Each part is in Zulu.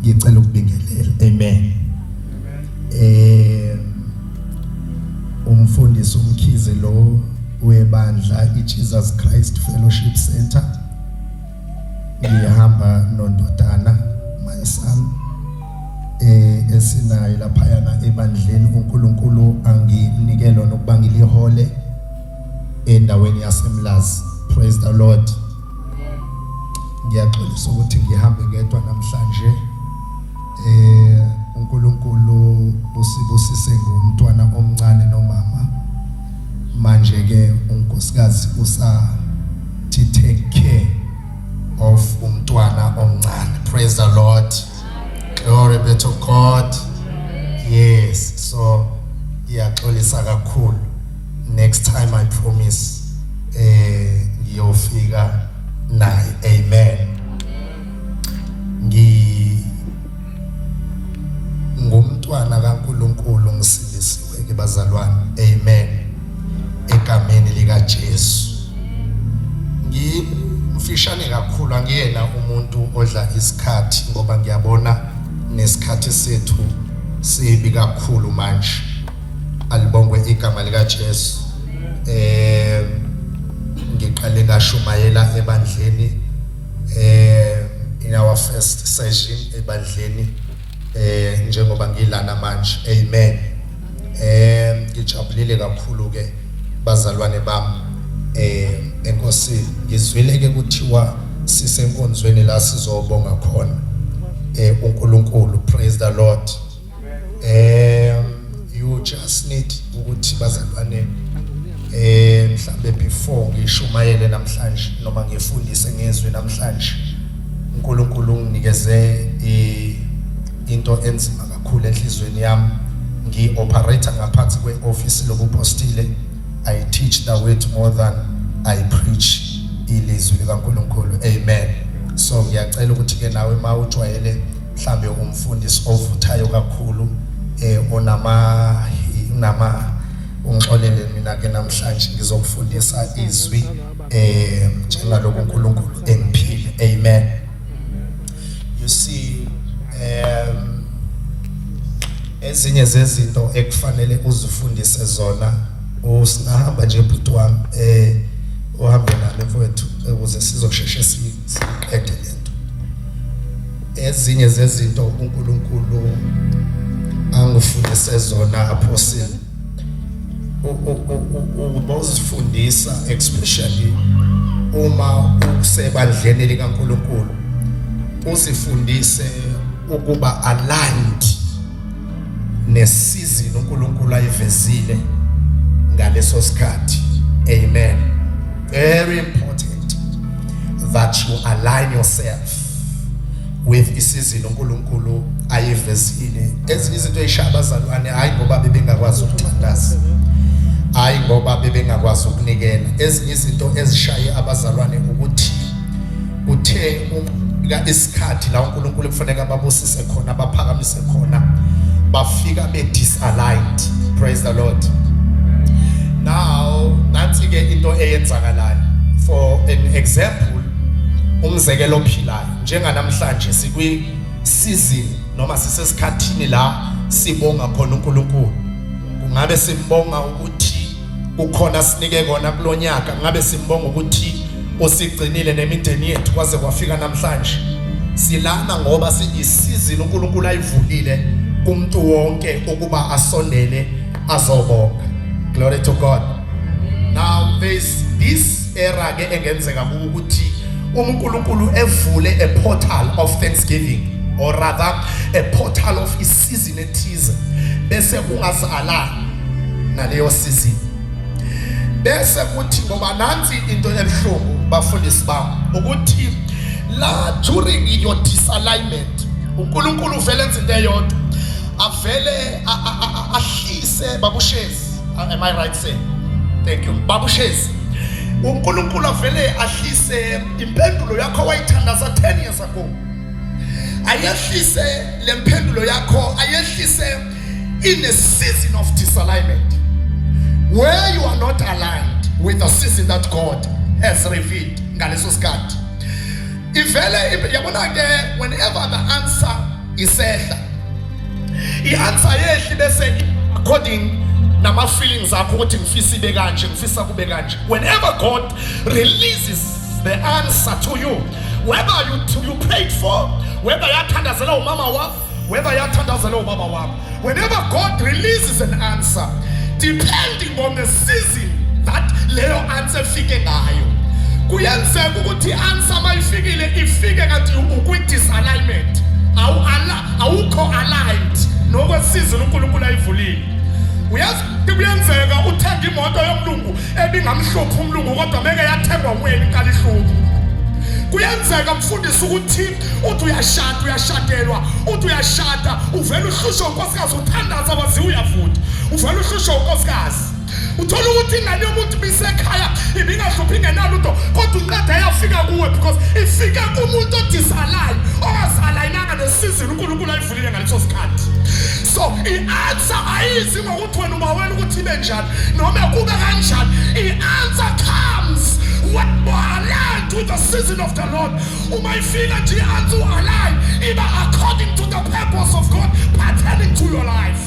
ngicela ukubingelela. Amen. Umfundisi uMkhize lo webandla iJesus Christ Fellowship Center. Ngiyahamba nondodana my son esinayo lapha yana ebandleni uNkulunkulu anginikelo nokuba ngilihole endaweni yaseMlazi. Praise the Lord. Ngiyaxolisa ukuthi ngihambe ngedwa namhlanje. uNkulunkulu usibusise ngomntwana omncane nomama. Manje ke unkosikazi usathi take care of umntwana omncane. Praise the Lord. Glory be to God. Yes, so iyaxolisa kakhulu. Next time I promise ngiyofika naye. Amen. Ngumntwana kaNkulunkulu ngisindisiwe ke bazalwane. Amen. Egameni lika Jesu. Ngimfishane kakhulu, angiyena umuntu odla isikhathi ngoba ngiyabona nesikhathi sethu sibi kakhulu manje. Alibongwe igama lika Jesu. Ngiqale ngashumayela ebandleni in our first session ebandleni njengoba ngilana manje. Amen. Ngijabulile kakhulu ke bazalwane bami. Enkosi ngizwile ke kuthiwa sisenkonzweni la sizobonga khona uNkulunkulu. Praise the Lord. You just need ukuthi bazalwane mhlambe before ngishumayele namhlanje noma ngifundise ngezwe namhlanje, uNkulunkulu unginikeze into enzima kakhulu enhlizweni yami. Ngi-operator ngaphansi kwe-office lobupostile. I teach the word more than I preach ilizwi likaNkulunkulu. Amen. So ngiyacela ukuthi ke nawe mawujwayele mhlambe umfundisi ovuthayo kakhulu onama ungixolele mina ke namhlanje ngizokufundisa izwi njengalokho uNkulunkulu emphile. Amen. You see, ezinye zezinto ekufanele uzifundise zona usingahamba nje bhuti wami uhambe nami mfowethu ukuze sizosheshe siqede lento. Ezinye zezinto uNkulunkulu angifundise zona apostle ubuzifundisa especially uma usebandleni likaNkulunkulu, uzifundise ukuba aligned nesizini uNkulunkulu ayivezile ngaleso sikhathi. Amen. Very important that you align yourself with isizini uNkulunkulu ayivezile. Ezinye izinto eyishabazalwane hayi ngoba bebengakwazi ukuthandaza, hayi ngoba bebengakwazi ukunikela. Ezinye izinto ezishaye abazalwane ukuthi uthe isikhathi la uNkulunkulu kufanele babusise khona, baphakamise khona, bafika be-disaligned. Praise the Lord. Now nansi ke into eyenzakalayo. For an example, umzekelo ophilayo njenganamhlanje sikwi season noma sisesikhathini la sibonga khona uNkulunkulu. Kungabe simbonga ukuthi ukhona sinike kona kulonyaka, ngabe simbonga ukuthi usigcinile nemindeni yethu kwaze kwafika namhlanje. Silana ngoba isizini uNkulunkulu ayivulile kumuntu wonke ukuba asondele azobonga. Glory to God. Now there's this era ke engenzeka ukuthi uNkulunkulu evule a portal of thanksgiving, or rather a portal of isizini ethize, bese ungazala naleyo season. Bese kuthi ngoba nansi into ebuhlungu bafundisi bami ukuthi la during your disalignment uNkulunkulu vele enza into eyodwa, avele ahlise babushezi. Am I right saying? Thank you. Babushezi. uNkulunkulu avele ahlise impendulo yakho wayithandaza 10 years ago. Ayehlise lempendulo yakho, ayehlise in a season of disalignment where you are not aligned with the season that God has revealed ngaleso sikhathi. Ivele yabona ke whenever the answer isehla. I-answer yehli bese according nama feelings akho ukuthi ngifisa ibe kanje, ngifisa kube kanje. Whenever God releases the answer to you, whether you prayed for, whether yathandazela umama wakho, whether yathandazela ubaba wakho, whenever God releases an answer, depending on the season that leyo answer fike ngayo, kuyenzeka ukuthi answer mayifikile ifike kanti ukwi disalignment, awukho aligned nokwesizini uNkulunkulu ayivulile. Uyazi kuyenzeka uthenga imoto yomlungu ebingamhluphi umlungu kodwa meke yathengwa wena inkalihluphi. Kuyenzeka mfundisi ukuthi uthi uyashatelwa, uthi uyashada, uvela uhlusho unkosikazi uthandaza wazi uyavuda, uvela uhlusho unkosikazi. Uthola ukuthi ingane yomuntu bisekhaya ibingahluphi ingenalo into kodwa uqeda yafika kuwe because ifike kumuntu odisalign ongasalayinanga nesizini uNkulunkulu ayivulile ngaleso sikhathi. So i-answer ayizi ngokuthi wena uba wena ukuthi ibe njani noma kube kanjani. I-answer comes when you align to the season of the Lord. Uma ifika nje i-answer align iba according to the purpose of God pertaining to your life.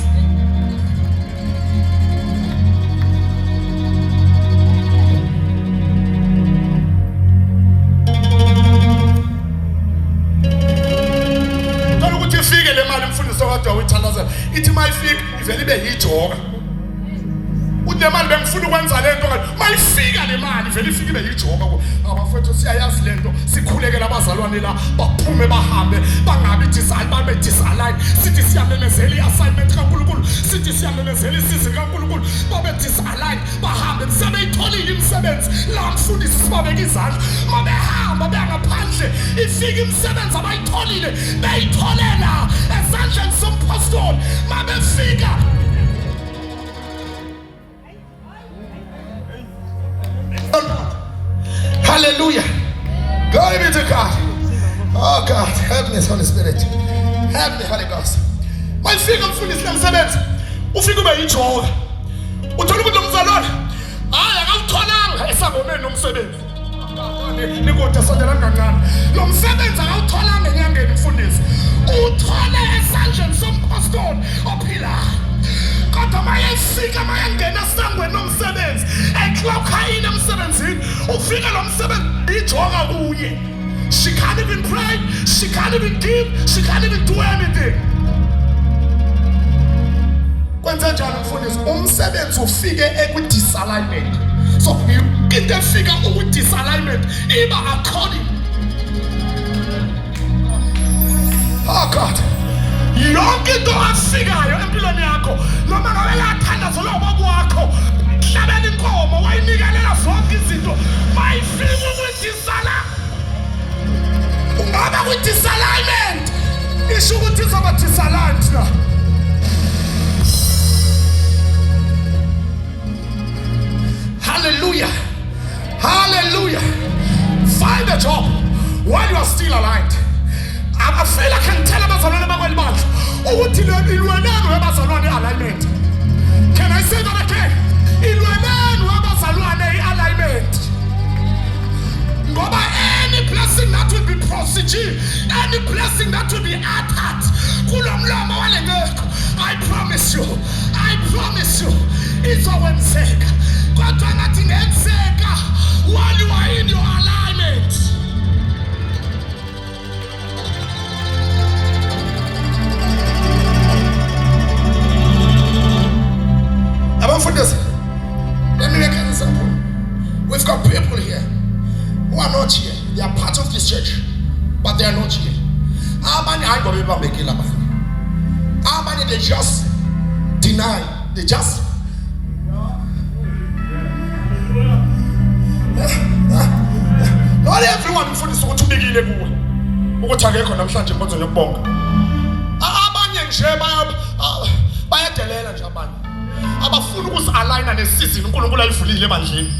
Ifike le mali mfundisi wakade uyithandazela ithi mayifika ivele ibe yijoka. Uthi le mali bengifuna ukwenza lento kanti mayifika le mali ivele ifike ibe yijoka. Abafowethu siyayazi lento, sikhulekela abazalwane la baphume bahambe bangabi babe disalign. Sithi siyamemezela i-assignment kaNkulunkulu, sithi siyamemezela isizini kaNkulunkulu, babe disalign bahambe sebeyitholile imisebenzi. La mfundisi sibabeka izandla mabehamba bengaphandle ifika imisebenzi abayitholile beyitholela ezandleni sompostoli mabefika. Hallelujah. Glory be to God. Oh God, help me, Holy Spirit. Help me, Holy Ghost. Mayifika mfundisi nemsebenzi ufika ube yijoka. Uthola ukuthi umzalwane hayi akawutholanga esangomeni nomsebenzi. Nikoda sondela kancane. Lo msebenzi akawutholanga enyangeni mfundisi. Uthole esandleni sompostoli ophilayo. Kodwa mayefika mayangena esangweni nomsebenzi eklokha yini emsebenzini ufika lo msebenzi ijoka kuye. She can't even pray, she can't even give, she can't even do anything. Kwenza njalo mfundisi umsebenzi ufike ekwi-disalignment. So into efika ukwi-disalignment iba according. Oh God. Yonke into afikayo empilweni yakho noma ngabe yathandazela ubaba wakho hlabela inkomo wayinikelela zonke izinto mayifika ukudisala ungaba kwi-disalignment isho ukuthi izoba disaligned na. Hallelujah. Hallelujah. Find a job while you are still aligned. I feel I can tell abazalwane bakwelibandla ukuthi ilwenenu abazalwane alignment. Can I say that again? Ilwenenu abazalwane alignment. Ngoba any blessing that will be proceeding, any blessing that will be attacked, kulomlomo walengekho, I promise you, izowenzeka. Kodwa ngathi ngenzeka while you are in your alignment. Let me make an example. We've got people here who are not here. They are part of this church, but they are not here. They just deny. They just not everyone who is so to begin a book. What I reckon I'm trying to put on your bunk. Abanye nje bayadelela nje abanye. Abafuna ukusaligna nesizini uNkulunkulu ayivulile ebandleni.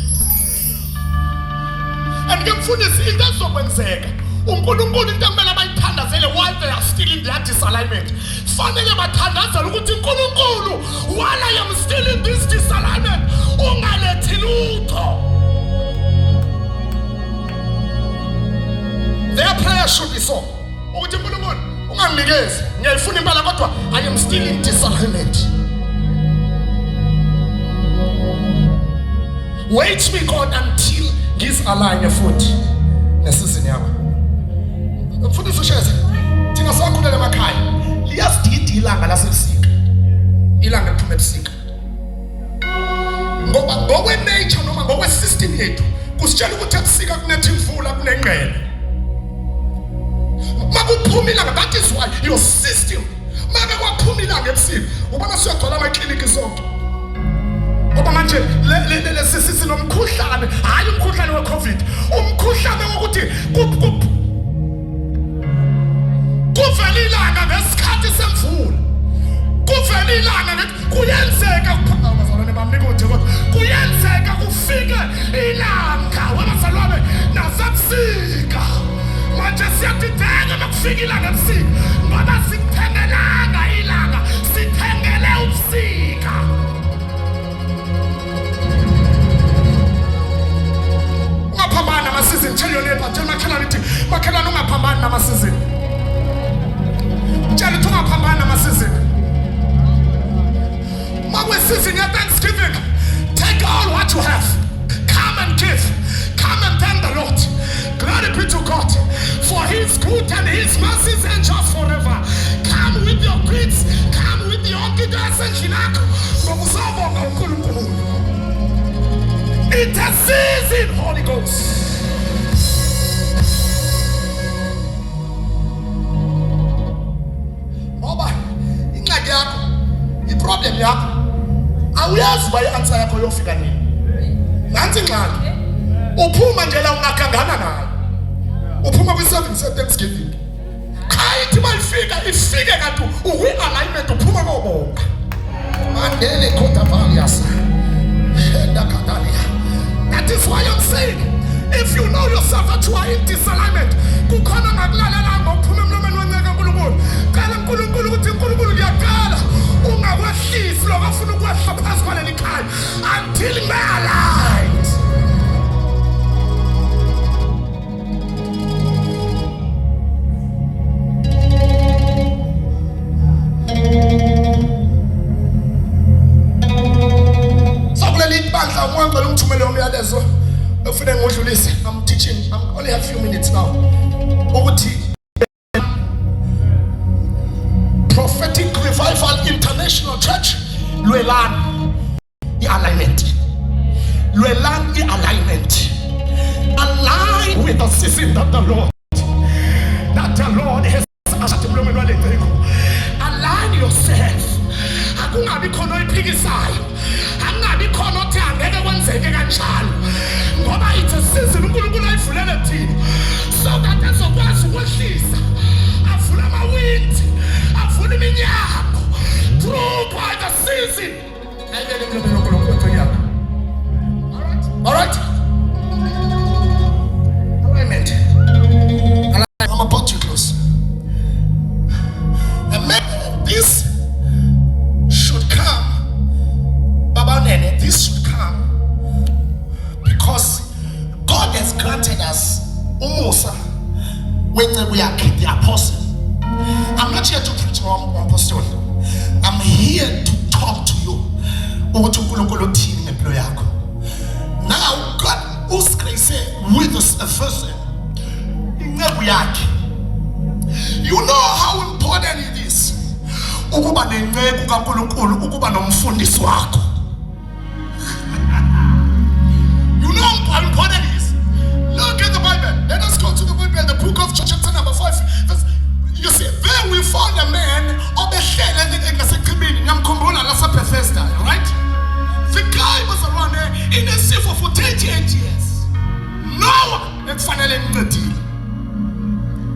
And ke mfundisi into ezokwenzeka uNkulunkulu into emele abayithandazele while they are still in their disalignment. Fanele bathandazele ukuthi uNkulunkulu while I am still in this disalignment ungalethi lutho. Their prayer should be so. Ukuthi uNkulunkulu unganginikezi ngiyayifuna impela kodwa I am still in disalignment. Wait me God until ngisalign futhi nesizini yakho. Mfundisi usheza thina sakhulela emakhaya liyasidida ilanga lasebusika, ilanga liphuma ebusika, ngoba ngokwe nature noma ngokwe system yethu kusitshela ukuthi ebusika kunetha imvula kunengqele. Makuphuma ilanga, that is why your system make kwaphuma ilanga ebusika ubona siyagcwala amakliniki sonke. Ngoba manje lesi sinomkhuhlane, hayi umkhuhlane weCovid, umkhuhlane wokuthi kuvela ilanga ngesikhathi semvula, kuvela ilanga kuyenzeka abazalwane bami nikuthi kodwa kuyenzeka kufike ilanga wabazalwane nasebusika. Manje siyadideka makufika ilanga ebusika ngoba sikuthengelanga ilanga, sithengele ubusika. Ungaphambanani namasizini. Tell your neighbor, tell makhelwane ukuthi makhelwane ungaphambanani namasizini. Tell it ungaphambanani namasizini. Makwesizini ya Thanksgiving, take all what you have. Come and give. Come and thank the Lord. Glory be to God, for His good and His mercies endure forever. Come with your gifts, come with your gifts and chinako. Ngokuzobonga uNkulunkulu. It's a season, Holy Ghost. Ngoba ingxaki yakho, iproblem yakho, awuyazi uba i-answer yakho yofika nini. Nansi ingxaki, uphuma nje la ungagangana nayo, uphuma kwi-service ye-Thanksgiving, khayithi mayifika ifike kanti ukwi-alignment uphuma kobonga. Mandele khoda valiasa. That is why I'm saying, if you know yourself that you are in disalignment, kukhona ngakulalela ngokuphuma emlomeni wenceka uNkulunkulu. Cela uNkulunkulu ukuthi uNkulunkulu ngiyaqala ungakwehlisi lokho afuna ukwehla phansi kwaleli khaya until me-aligned. I'm teaching, I'm only a few minutes now. Prophetic Revival International Church, Luelan, the alignment. Luelan, the alignment. Align with the season that the Lord has asked. Align yourself. Akungabi khona iphikisayo, angabi khona othi angeke kwenzeke kanjalo, ngoba it's a season uNkulunkulu ayivulele thina so that azokwazi ukwehlisa, avule amawindi, avule iminyango through by the season. Ayibele emlomeni woNkulunkulu yakho. All right. Alignment. I'm about to close. And this should come, Baba Nene, this should come because God has granted us umusa when we are the apostle. I'm not here to preach on apostle. I'm here to talk to you. Now God usikrese with us a person. You know how important it is ukuba nenceku kaNkulunkulu, ukuba nomfundisi wakho. You know how important it is. Look at the Bible. Let us go to the Bible, the book of chapter number 5. You see, there we found a man obehlele ngaseqhibini, ngiyamkhumbula la Bethesda, right? The guy was around there in a civil for 38 years. Noah ekufanele ncedile.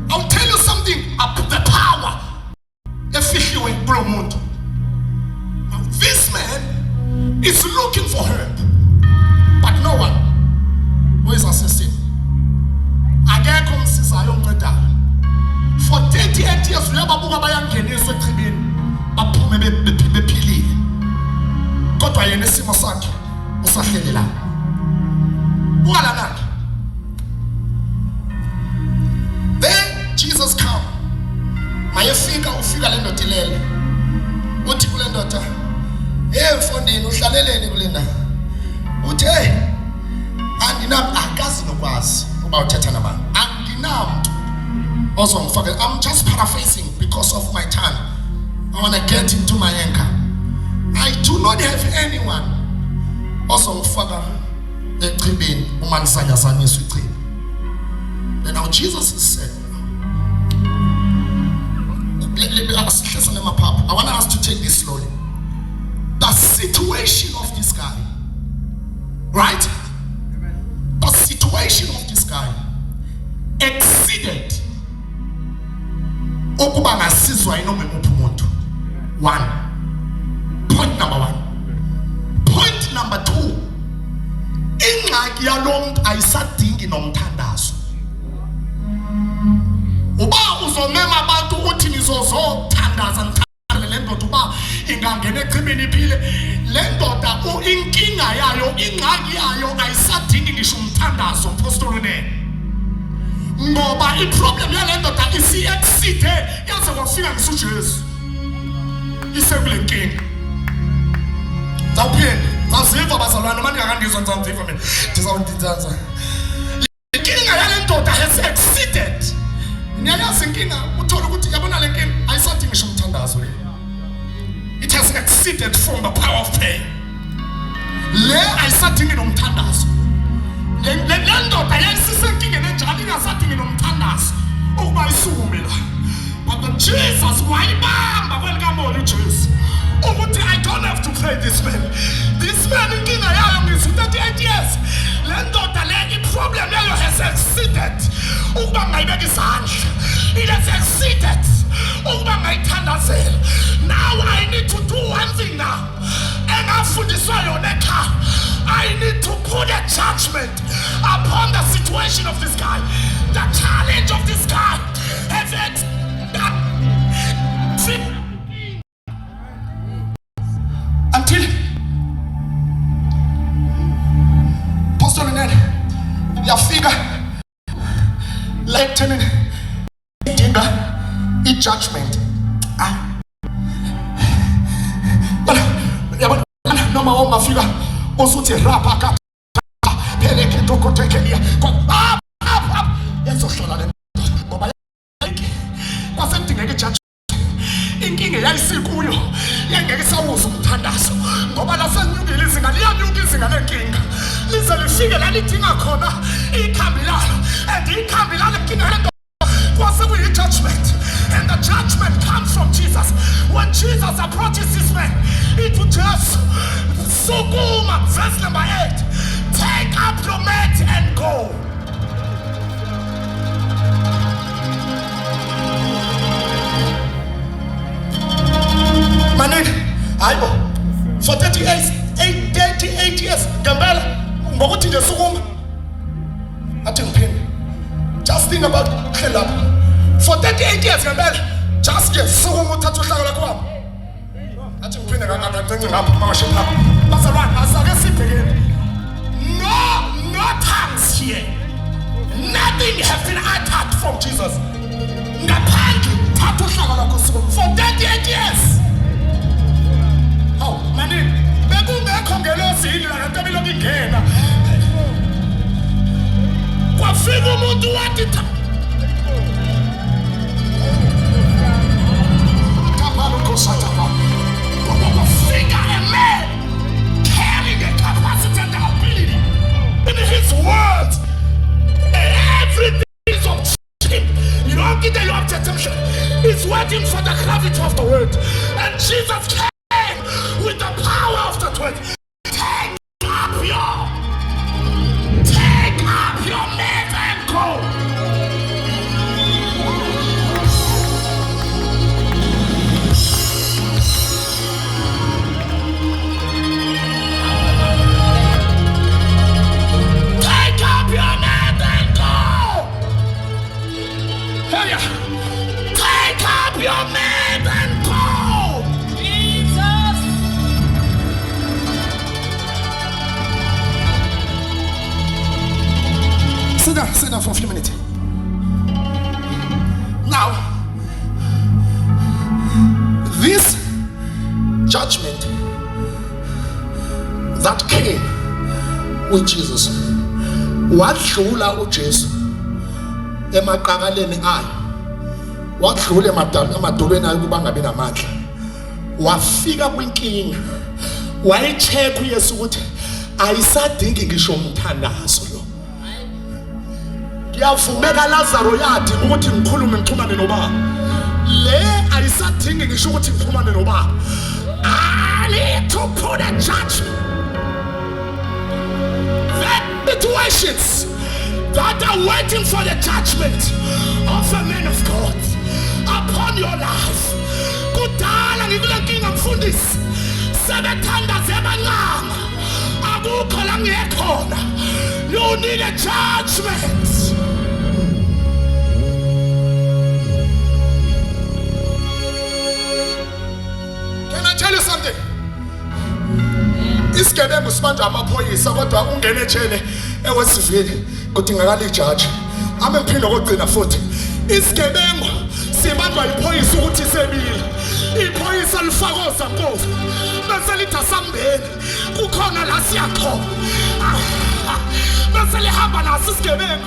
I'll tell you something about the power efihliwe kulo muntu. Now this man is looking for help, but no one who is assisting. Akekho umsizayo onceda. For 38 years uyababuka bayangeniswa eqhibini baphume bephilile, kodwa yena isimo sakhe usahlelela. Ukalana. Then Jesus come. My ufika le ndoda ilele. Uthi kule ndoda, "Hey mfondini uhlaleleni kulena?" Uthi, "Hey, akazi nokwazi uba uthetha nabantu. Andinamntu ozongifaka." I'm just paraphrasing because of my time. I want to get into my anchor. I do not have anyone ozongifaka echibini uma nisanyazanyiswa ichibi. And now Jesus is saying, I want us to take this slowly. The situation of this guy, right? The situation of this guy exceeded ukuba ngasizwa inoma imuphi umuntu. Point number one. Point number two. Ingxaki yalomuntu ayisadingi nomthandazo. Uba uzomema abantu uthi nizozothandaza nithandele le ndoda uba ingangena echibini iphile, le ndoda inkinga yayo, ingxaki yayo ayisadingi ngisho umthandazo mpostolone. Ngoba iproblem yale ndoda isi-exceede yaze kwafika ngisuJesu. Isekule nkinga. Zawuziva bazalwane manje akangizwa ngizamziva mina. Ndizawundithanza. Inkinga yale ndoda has exceeded. Niyayazi inkinga uthola ukuthi yabona le nkinga ayisadingi ngisho umthandazo le. It has exceeded from the power of prayer. Le ayisadingi nomthandazo. Le ndoda yayisisenkingeni enjalo ingasadingi nomthandazo ukuba isukume la. But the Jesus wayibamba kwelikamoli uJesu. Ukuthi I don't have to pray this man. This man inkinga yayo ngisu-38 years. Le ndoda le iproblem yayo has exceeded ukuba ngayibeka isandla. It has exceeded ukuba ngayithandazela. Now I need to do one thing now. Engafundiswa yona ekhaya. I need to put a judgment upon the situation of this guy. The challenge of this guy has until Pastor Ned yafika lightning idinga i-judgment. Yabona noma ongafika osuthi rapha ka peleke dokotekelia kwa yazohlola le ngoba kwasedingeka i-judgment. Inkinga yayisikuyo yengeke sawuza umthandazo ngoba lasenyukile izinga liyanyuka izinga lenkinga lize lifike la lidinga khona ikhambi lalo, and ikhambi lalo inkinga lento kwase kuyi-judgment, and the judgment comes from Jesus. When Jesus approaches this man, it will just sukuma, verse number 8, take up your mat and go. Manini, hayibo, for 38 years, ngempela, ngokuthi nje sukuma, athi ngiphinde. Just think about lapha. For 38 years, ngempela, just ke sukuma uthatha uhlaka lakho. Athi ngiphinde ngakangcenci ngapha mawashe lapha. Bazalwane, asake sibhekene. No tongues here. Nothing has been uttered from Jesus. Ngaphandle, thatha uhlaka lakho sukuma. For 38 years. Oh, manini, bekungekho ngelozini la kanti belokhu ingena. Kwafika umuntu wathi kapalo kosatapa. Kwafika a man carrying the capacity and the ability in his words. Everything is of him. You don't get the objection. He's waiting for the gravity of the word. And Jesus came with the power of the word. Take up your mat and go. Take up your mat and go. Take up your mat and go. judgment that came with Jesus. Wadlula uJesu emaqakaleni ayo, wadlula emadolweni ayo kuba ngabe namandla, wafika kwinkinga, wayicheck uYesu ukuthi ayisadingi ngisho umthandazo lo. Ngiyavumeka Lazaro yathi ukuthi ngikhulume ngixhumane noBaba, le ayisadingi ngisho ukuthi ngixhumane noBaba. I need to put a judgment. Situations that are waiting for the judgment of a man of God upon your life. Kudala ngikule nkinga mfundisi, sebethandaze abancane, akukho la ngiyekhona. You need a judgment. Can I tell you something? Isigebengu sibanje amaphoyisa kodwa ungene ejele ewesivili kudingakala ijaji. Ame ngiphinda kokugcina futhi, isigebengu sibanjwa iphoyisa ukuthi sebile, iphoyisa lifakoza nkosi bese lithi asambeni, kukhona la siyakhona. Bese lihamba naso isigebengu,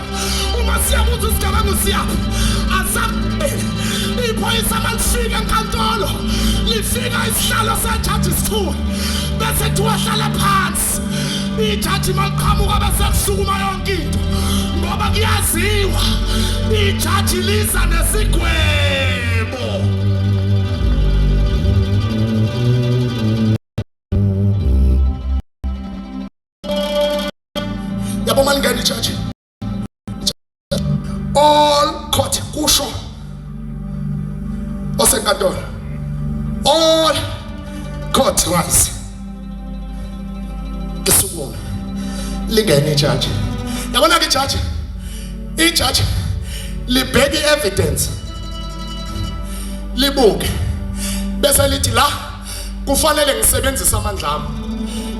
uma siyabuza isigebengu siyaphi asambeni. Iphoyisa malifika enkantolo, lifika isihlalo sejaji isithule, bese tuwahlala phansi. Ijaji maliqhamuka bese kusukuma yonke into, ngoba kuyaziwa ijaji liza nesigwebo. Yabo malingani ijaji, all court kusho osenkantolo, all court rise. Kisukume lingene ijaji. Yabona ke ijaji libheke evidence, libuke bese lithi la kufanele ngisebenzise amandla ami.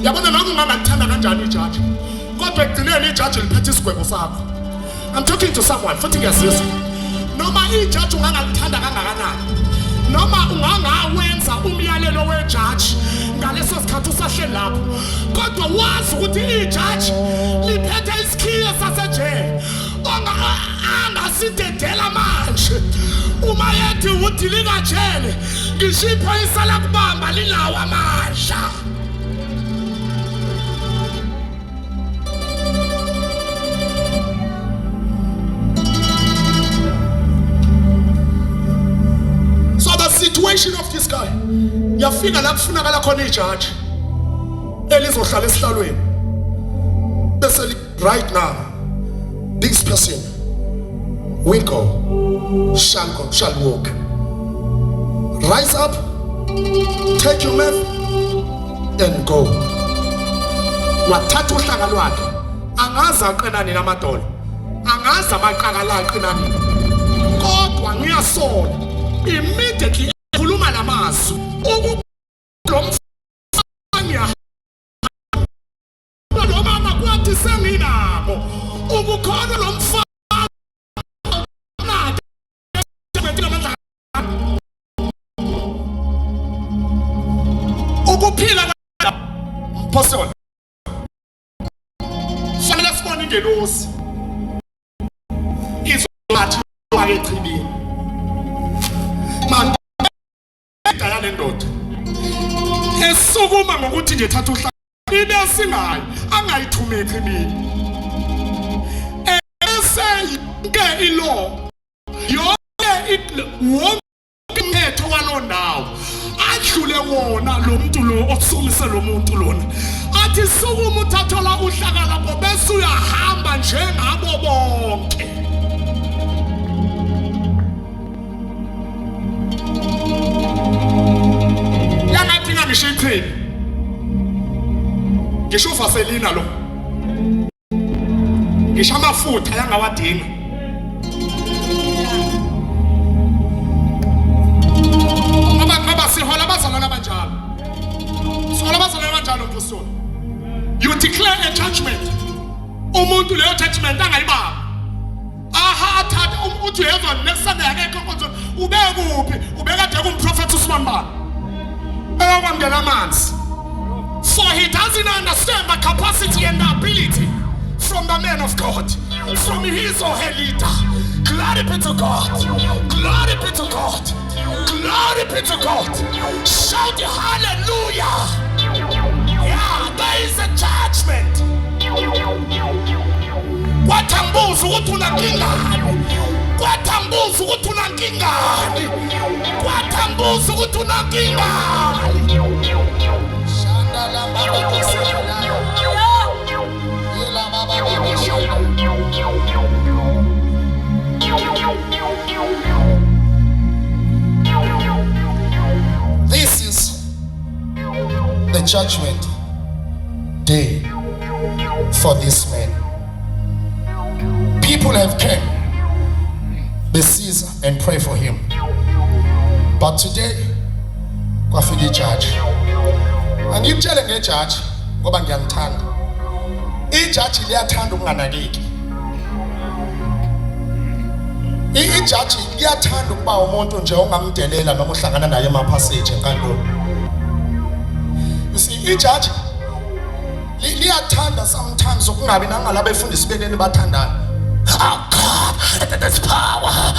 Yabona noma ungangathanda kanjani ijaji, kodwa ekugcineni ijaji liphethe isigwebo sakho. I'm talking to someone futhi ngiyazizwa. Noma ijaji ungangathanda kangakanani, noma ungangawenza umyalelo wejaji ngaleso sikhathi usahleli lapho, kodwa wazi ukuthi ijaji liphethe isikhiye sasejele angasidedela manje. Uma yethi uthi lingajele, ngisho iphoyisa lakubamba lilawo amandla. Situation of this guy, yafika la kufunakala khona ijaji elizohlala esihlalweni bese right now this person will go, shall walk. Rise up, take your mat and go. Wathatha uhlaka lwakhe, angazi aqinani namadolo, angazi amaqakala aqinani, kodwa ngiyasola immediately khuluma lamazwi ukulomfanya lo mama kwathi senginabo ukukhona lo mfana ukuphila mphosona fanele sibone ingelosi izothi wayechibini manje dayane ndoda esukuma ngokuthi ngithatha uhlaka ibe singayi angayithumeki imini eseyike ilo yonke wonke umphetho walondawo adlule wona lo muntu lo osumise lo muntu lona athi sukuma uthathola uhlaka lapho bese uyahamba njengabo bonke. Ngishiqhini ngisho uvaselina lo ngisho amafutha yangawadinga ngoba sihola abazalwana abanjalo, sihola abazalwana abanjalo mfusoni. You declare a judgment, umuntu leyo judgment angayibamba athatha uthi uyezwa next Sunday akekho konke ubeke kuphi, ubeka de kumprofeti uSibambana. amanzi. For he doesn't understand the capacity and the ability from the man of God, from his or her leader. Glory be to God. Glory be to God. Glory be to God. Shout hallelujah. Yeah, there is a judgment. Kwatambuza ukuthi unankingani. Kwatambuza ukuthi unankingani. Kwatambuza ukuthi unankingani. Shanda la baba kusela. Yela baba kusela. This is the judgment day for this man. People have come, besiege and pray for him. But today, kwafika judge. Angikutshele ngejudge ngoba ngiyamthanda. Ijudge liyathanda ukunganakeki. Ijudge liyathanda ukuba umuntu nje ongamdelela noma uhlangana naye emaphasage enkantolo. You see, ijudge liyathanda sometimes ukungabi nangala befundisi benene bathandana. Oh God, there's power.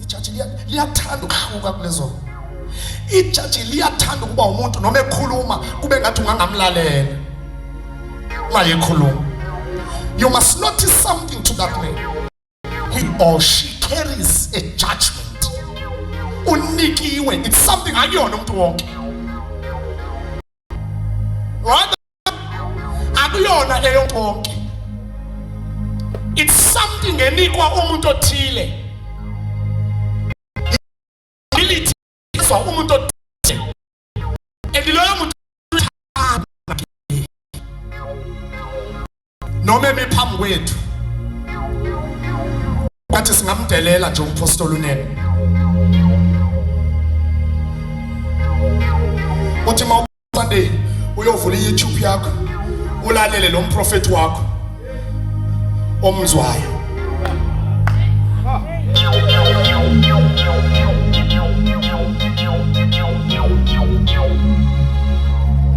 Ijudge liyathanda ukubuka kulezo. Ijudge liyathanda ukuba umuntu noma ekhuluma kube ngathi ungangamlalela. Maye ekhuluma. You must notice something to that man. He or she carries a judgment. Unikiwe. It's something akuyona umuntu wonke. Right? Akuyona eyomuntu wonke. It's something enikwa umuntu othile. Ability for umuntu othile. Ediloyo umuntu noma emephambi kwethu. Kwathi singamdelela nje umpostoli unene. Uthi mawuSunday uyovula iYouTube yakho ulalele lo mprofeti wakho omzwayo.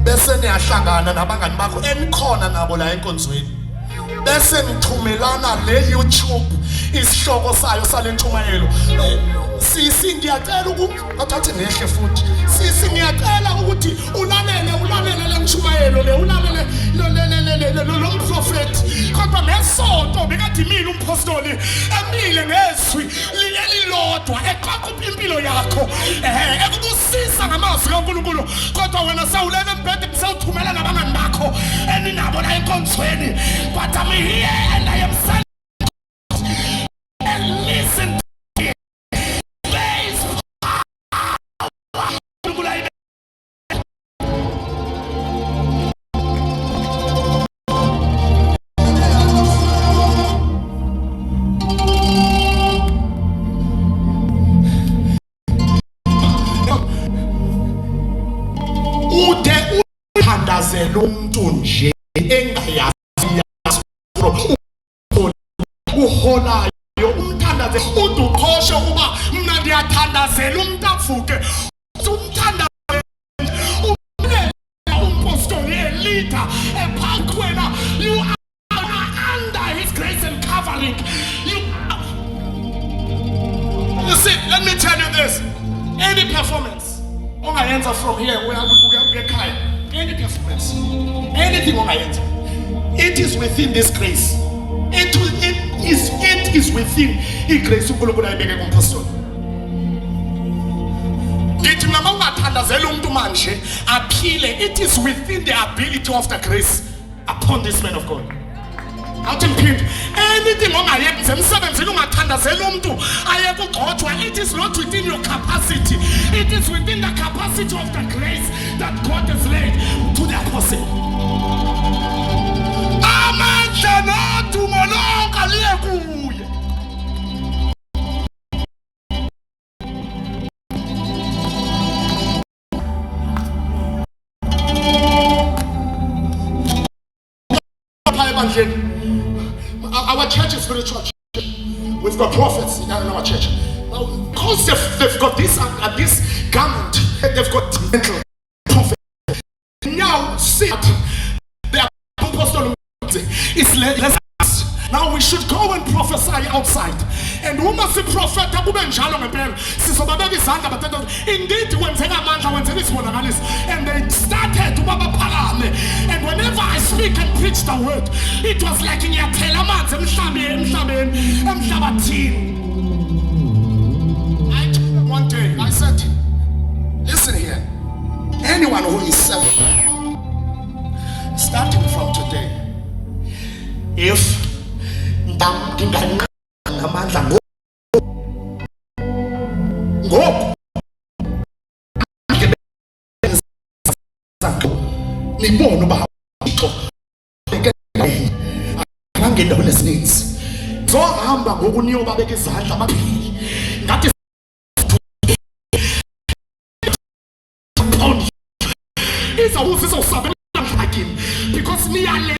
Bese niyahlangana nabangani bakho enikhona nabo la enkonzweni. Bese nithumelana le YouTube isihloko sayo salentshumayelo. Sisi ngiyacela ukuthathe nehle futhi. Sisi ngiyacela ukuthi ulalele lentshumayelo le ulalele lo mprofeti. Kodwa ngesonto bekathi mina umpostoli emile ngezwi lilodwa eqhaqha impilo yakho. Ekubusisa ngamazwi kaNkulunkulu. Kodwa wena sawulele embhedeni sawuthumela nabangani bakho eninabo la enkonzweni. But I'm here and I am saying and listen to me. Ude uthandazela umuntu nje engayazi uholayo umthandaze uduqoshe kuba mina ngiyathandazela umuntu avuke umthandaze umpostoli elita ephakwena you are under his grace and covering you see, let me tell you this, any performance ongayenza from here uyakhaya, any performance, anything ongayenza, it is within this grace. It is within igrace uNkulunkulu ayibeke kumpostoli. Ngithi noma ungathandazela umuntu manje aphile, it is within the ability of the grace upon this man of God. Awuthi mphindi anything ongayenza emsebenzini ungathandazela umuntu ayekugxotshwa, it is not within your capacity, it is within the capacity of the grace that God has laid to the apostle. Amandla nodumo lonke aliye kuye. Our church is very church. We've got prophets in our church. Because they've got this garment, they've got mental uma siprofeta kube njalo ngempela sizobabeka izandla bathetha indeed wenzeka amandla wenzeka isibonakaliso and they started ubaba phakame and whenever I speak and preach the word it was like ngiyathela amanzi emhlabathini. I told them one day, I said, listen here, anyone who is serving, starting from today, if ngamandla ngoku nibone uba angendaweni ezininzi zohamba ngoku niyobabeka izandla babili ngathi izawusabela emhlabeni because niyale